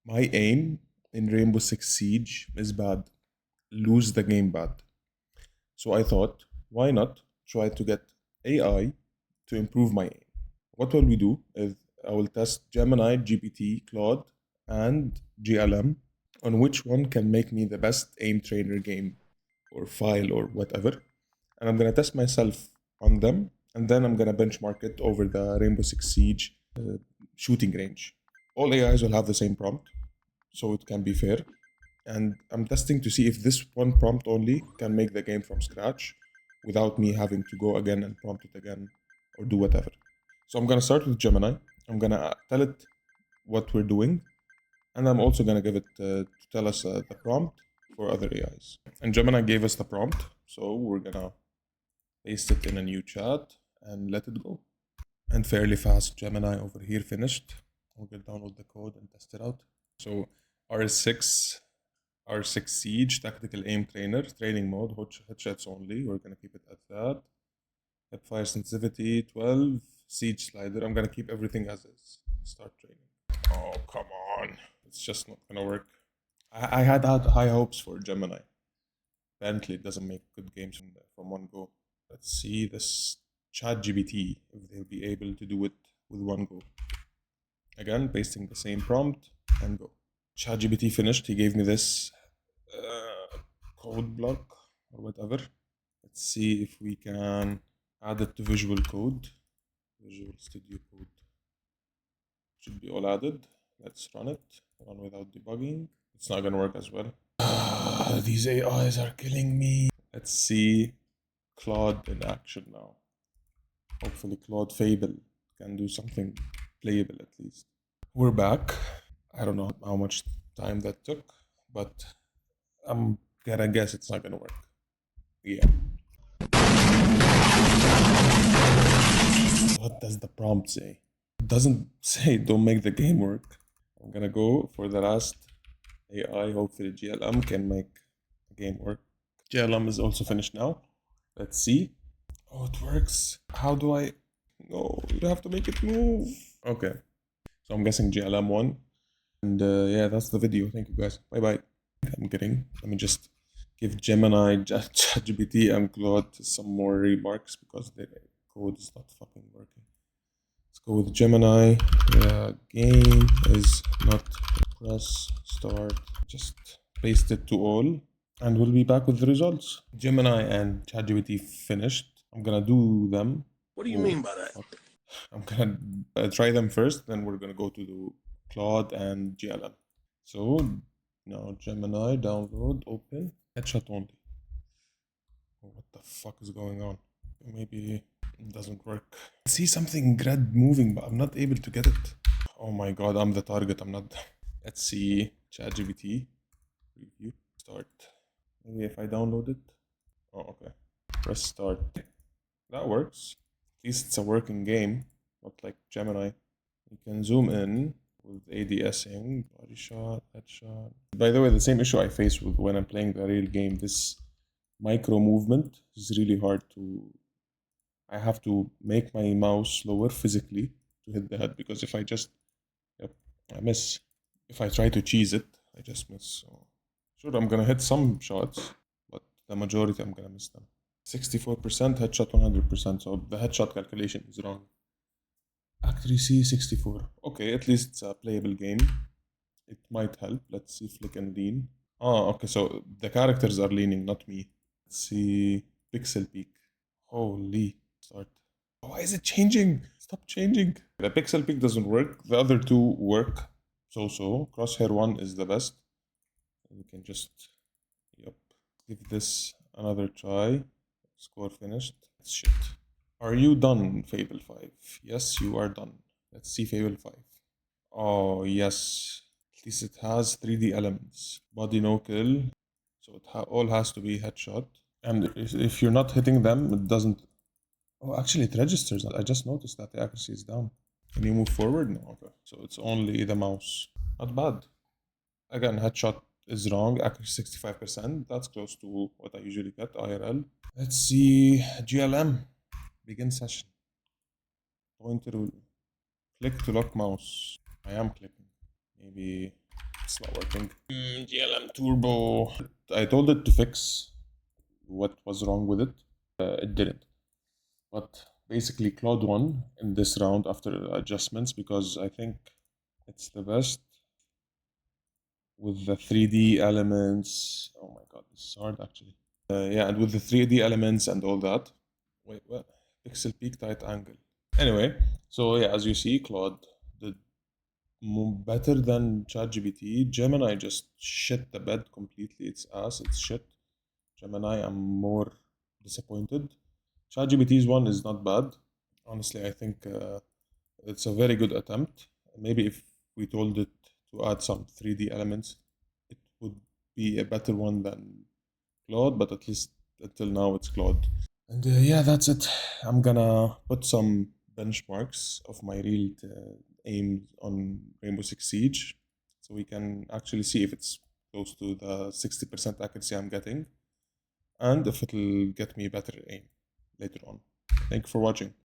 My aim in Rainbow Six Siege is bad. Lose the game bad. So I thought, why not try to get AI to improve my aim? What will we do is I will test Gemini, GPT, Claude, and GLM on which one can make me the best aim trainer game or file or whatever. And I'm gonna test myself on them, and then I'm gonna benchmark it over the Rainbow Six Siege shooting range. All AIs will have the same prompt, so it can be fair. And I'm testing to see if this one prompt only can make the game from scratch without me having to go again and prompt it again or do whatever. So I'm gonna start with Gemini. I'm gonna tell it what we're doing, and I'm also gonna give it to tell us the prompt for other AIs. And Gemini gave us the prompt, so we're gonna paste it in a new chat and let it go. And fairly fast, Gemini over here finished. I'm gonna download the code and test it out. So R6 Siege, Tactical Aim Trainer, Training Mode, headshots only. We're gonna keep it at that. Hipfire Sensitivity 12, Siege Slider. I'm gonna keep everything as is. Start training. Oh, come on. It's just not gonna work. I had high hopes for Gemini. Apparently it doesn't make good games from one go. Let's see this ChatGPT, if they'll be able to do it with one go. Again, pasting the same prompt and go. ChatGPT finished. He gave me this code block or whatever. Let's see if we can add it to Visual Code. Visual Studio Code should be all added. Let's run it. Run without debugging. It's not gonna work as well. These AIs are killing me. Let's see Claude in action now. Hopefully Claude Fable can do something playable at least. We're back. I don't know how much time that took, but I'm gonna guess it's not gonna work. Yeah. What does the prompt say? It doesn't say don't make the game work. I'm gonna go for the last AI. Hopefully GLM can make the game work. GLM is also finished now. Let's see. Oh, it works. How do I... No, you have to make it move. Okay. So I'm guessing GLM won. And yeah, that's the video. Thank you guys. Bye-bye. I'm kidding. Let me just give Gemini, ChatGPT, and Claude some more remarks because the code is not fucking working. Let's go with Gemini. The game is not... Press start. Just paste it to all. And we'll be back with the results. Gemini and ChatGPT finished. I'm gonna do them. What do you mean by that? Okay. I'm gonna try them first, then we're gonna go to the Claude and GLM. So now Gemini, download, open, headshot only. Oh, what the fuck is going on? Maybe it doesn't work. I see something red moving, but I'm not able to get it. Oh my god, I'm the target. I'm not. Let's see ChatGPT review. Start. Maybe if I download it. Oh, okay. Press start. That works. At least it's a working game, not like Gemini. You can zoom in with ADSing, body shot, headshot. By the way, the same issue I face with when I'm playing the real game, this micro movement is really hard to... I have to make my mouse slower physically to hit the head, because if I just... Yep, I miss. If I try to cheese it, I just miss. So sure, I'm gonna hit some shots, but the majority I'm gonna miss them. 64%, headshot 100%, so the headshot calculation is wrong. Accuracy 64. Okay, at least it's a playable game. It might help. Let's see flick and lean. Oh, okay, so the characters are leaning, not me. Let's see pixel peak. Holy, start. Oh, why is it changing? Stop changing. The pixel peak doesn't work. The other two work. So. Crosshair 1 is the best. We can just, yep, give this another try. Score finished. Shit. Are you done, Fable 5? Yes, you are done. Let's see Fable 5. Oh, yes. At least it has 3D elements. Body no kill. So it all has to be headshot. And if you're not hitting them, it doesn't... Oh, actually it registers. I just noticed that the accuracy is down. Can you move forward? No, okay. So it's only the mouse. Not bad. Again, headshot is wrong. Accuracy 65%. That's close to what I usually get, IRL. Let's see GLM. Begin session. Pointer rule. Click to lock mouse. I am clicking. Maybe It's not working. GLM Turbo. I told it to fix what was wrong with it. It didn't. But basically, Claude won in this round after adjustments because I think it's the best with the 3D elements. Oh my god, this is hard actually. Yeah, and with the 3D elements and all that. Wait, what? Pixel peak tight angle. Anyway, so yeah, as you see, Claude did better than ChatGPT. Gemini just shit the bed completely. It's ass, it's shit. Gemini, I'm more disappointed. ChatGPT's one is not bad. Honestly, I think it's a very good attempt. Maybe if we told it to add some 3D elements, it would be a better one than Claude, but at least until now it's Claude. And yeah, that's it. I'm gonna put some benchmarks of my real aim on Rainbow Six Siege so we can actually see if it's close to the 60% accuracy I'm getting and if it'll get me better aim later on. Thank you for watching.